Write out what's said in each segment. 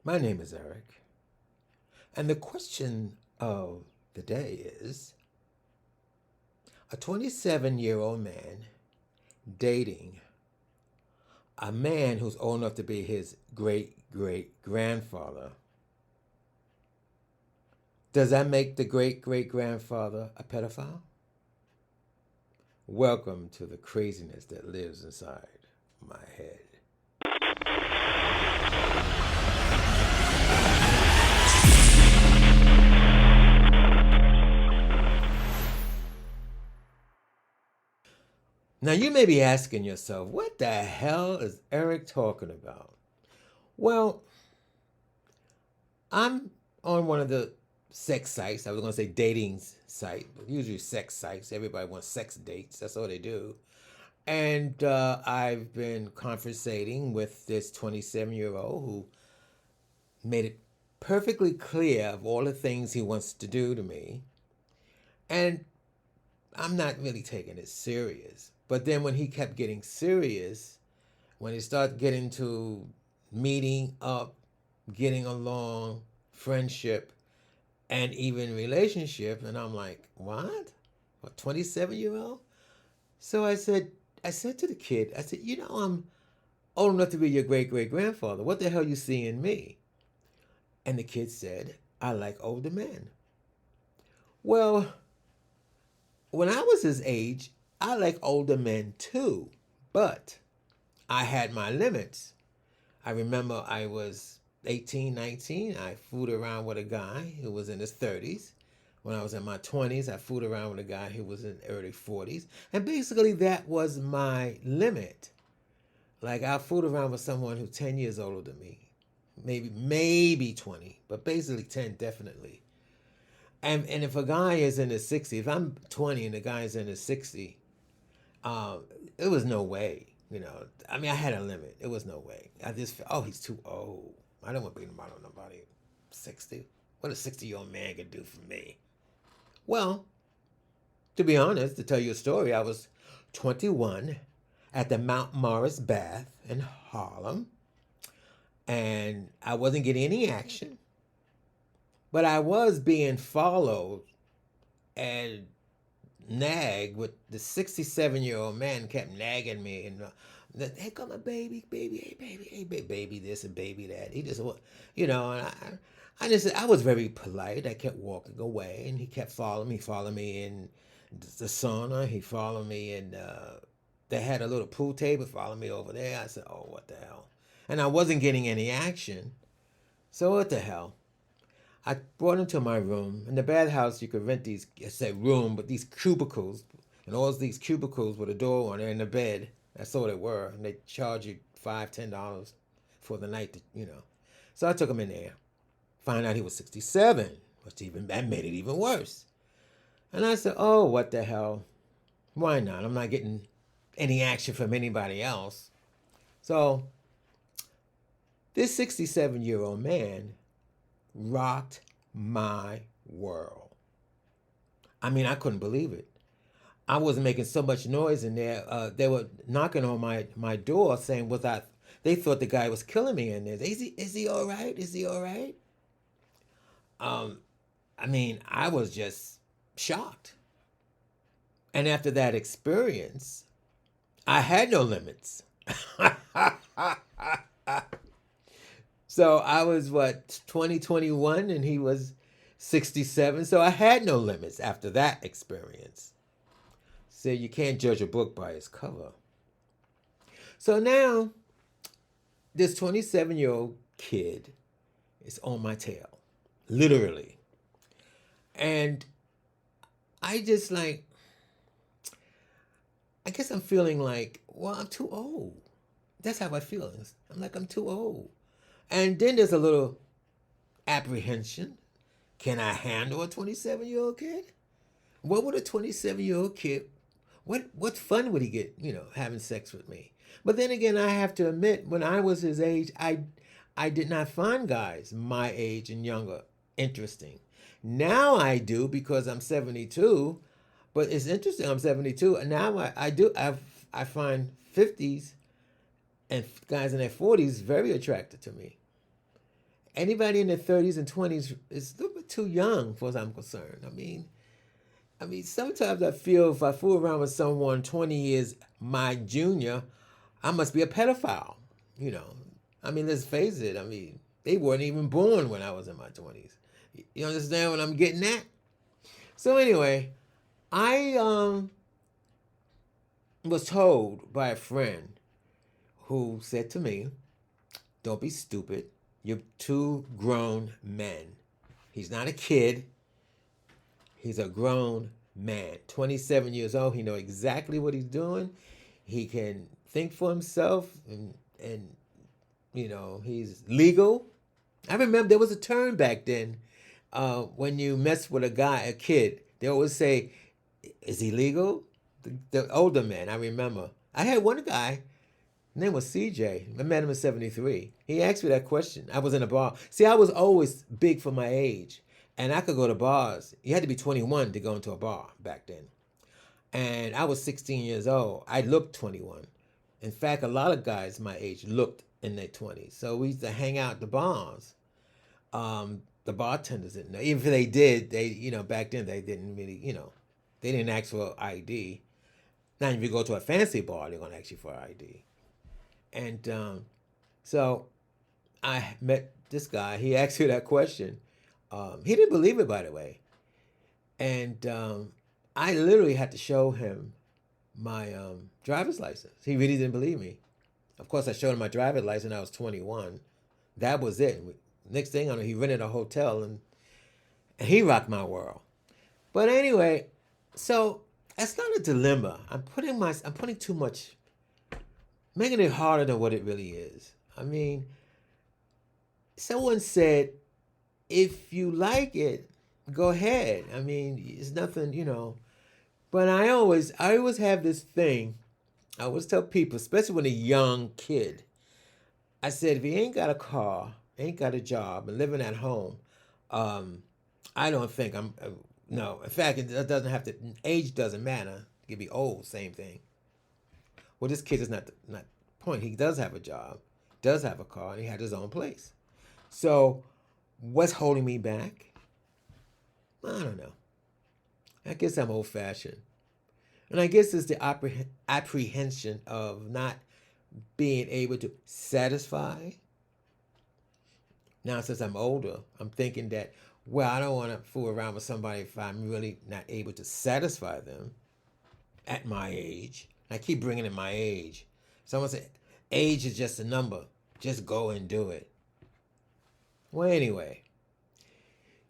My name is Eric, and the question of the day is a 27-year-old man dating a man who's old enough to be his great great grandfather. Does that make the great great grandfather a pedophile? Welcome to the craziness that lives inside my head. Now, you may be asking yourself, what the hell is Eric talking about? Well, I'm on one of the sex sites. I was going to say dating site, but usually sex sites. Everybody wants sex dates. That's all they do. And I've been conversating with this 27-year-old who made it perfectly clear of all the things he wants to do to me. And I'm not really taking it serious. But then when he kept getting serious, when he started getting to meeting up, getting along, friendship, and even relationship, and I'm like, what? A 27-year-old? So I said to the kid, I said, I'm old enough to be your great great grandfather. What the hell you see in me? And the kid said, I like older men. Well, when I was his age, I like older men too, but I had my limits. I remember I was 18, 19. I fooled around with a guy who was in his 30s. When I was in my 20s, I fooled around with a guy who was in early 40s. And basically that was my limit. Like I fooled around with someone who's 10 years older than me. Maybe 20, but basically 10 definitely. And if a guy is in his 60s, if I'm 20 and the guy is in his 60, it was no way. I mean, I had a limit. It was no way. I just felt, oh, he's too old. I don't want to beat him out on nobody. 60. What a 60-year-old man could do for me. Well, to be honest, to tell you a story, I was 21 at the Mount Morris Bath in Harlem, and I wasn't getting any action, but I was being followed and nagged with the 67-year-old man kept nagging me and hey, come on, baby, baby, hey, baby, hey, baby, this and baby that. He just, and I just, I was very polite. I kept walking away, and he kept following me. He followed me in the sauna. He followed me in. They had a little pool table. Followed me over there. I said, "Oh, what the hell?" And I wasn't getting any action. So what the hell? I brought him to my room. In the bathhouse, you could rent these, I say room, but these cubicles, and all these cubicles with a door on it and a bed. That's all they were. And they charge you $5, $10 for the night, So I took him in there. Find out he was 67, that made it even worse. And I said, oh, what the hell? Why not? I'm not getting any action from anybody else. So this 67-year-old man rocked my world. I mean, I couldn't believe it. I was making so much noise in there. They were knocking on my door saying, they thought the guy was killing me in there. Is he all right? Is he all right? I mean, I was just shocked. And after that experience, I had no limits. So I was 2021 and he was 67. So I had no limits after that experience. So you can't judge a book by its cover. So now this 27-year-old kid is on my tail. Literally. And I just I guess I'm feeling like, well, I'm too old. That's how I feel. I'm like, I'm too old. And then there's a little apprehension. Can I handle a 27-year-old kid? What would a 27-year-old kid, what fun would he get, having sex with me? But then again, I have to admit, when I was his age, I did not find guys my age and younger interesting. Now I do because I'm 72, but it's interesting. I'm 72, and now I find 50s and guys in their 40s very attracted to me. Anybody in their 30s and 20s is a little bit too young, as far as I'm concerned. I mean, sometimes I feel if I fool around with someone 20 years my junior, I must be a pedophile. You know, I mean, let's face it. I mean, they weren't even born when I was in my 20s. You understand what I'm getting at? So anyway, I was told by a friend who said to me, "Don't be stupid. You're two grown men." He's not a kid. He's a grown man. 27 years old. He knows exactly what he's doing. He can think for himself, and he's legal. I remember there was a term back then when you mess with a kid. They always say, "Is he legal?" The older man. I remember. I had one guy. His name was CJ. I met him in '73. He asked me that question. I was in a bar. See, I was always big for my age, and I could go to bars. You had to be 21 to go into a bar back then. And I was 16 years old. I looked 21. In fact, a lot of guys my age looked in their 20s. So we used to hang out at the bars. The bartenders didn't know. Even if they did, back then they didn't really, they didn't ask for ID. Now, if you go to a fancy bar, they're going to ask you for ID. And so I met this guy. He asked me that question. He didn't believe it, by the way. And I literally had to show him my driver's license. He really didn't believe me. Of course, I showed him my driver's license. I was 21. That was it. Next thing I know, he rented a hotel and he rocked my world. But anyway, so it's not a dilemma. I'm putting too much, making it harder than what it really is. I mean, someone said, if you like it, go ahead. I mean, it's nothing. But I always have this thing. I always tell people, especially when a young kid, I said, if he ain't got a car, ain't got a job, and living at home, I don't think I'm. No, in fact, it doesn't have to. Age doesn't matter. He could be old, same thing. Well, this kid is not the point. He does have a job, does have a car, and he had his own place. So, what's holding me back? I don't know. I guess I'm old fashioned. And I guess it's the apprehension of not being able to satisfy. Now, since I'm older, I'm thinking that, well, I don't want to fool around with somebody if I'm really not able to satisfy them at my age. I keep bringing in my age. Someone said, age is just a number. Just go and do it. Well, anyway,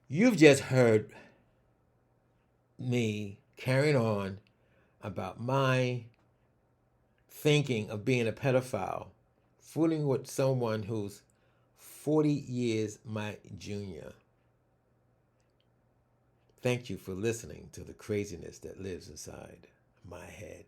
you've just heard me carrying on about my thinking of being a pedophile, fooling with someone who's 40 years my junior. Thank you for listening to the craziness that lives inside my head.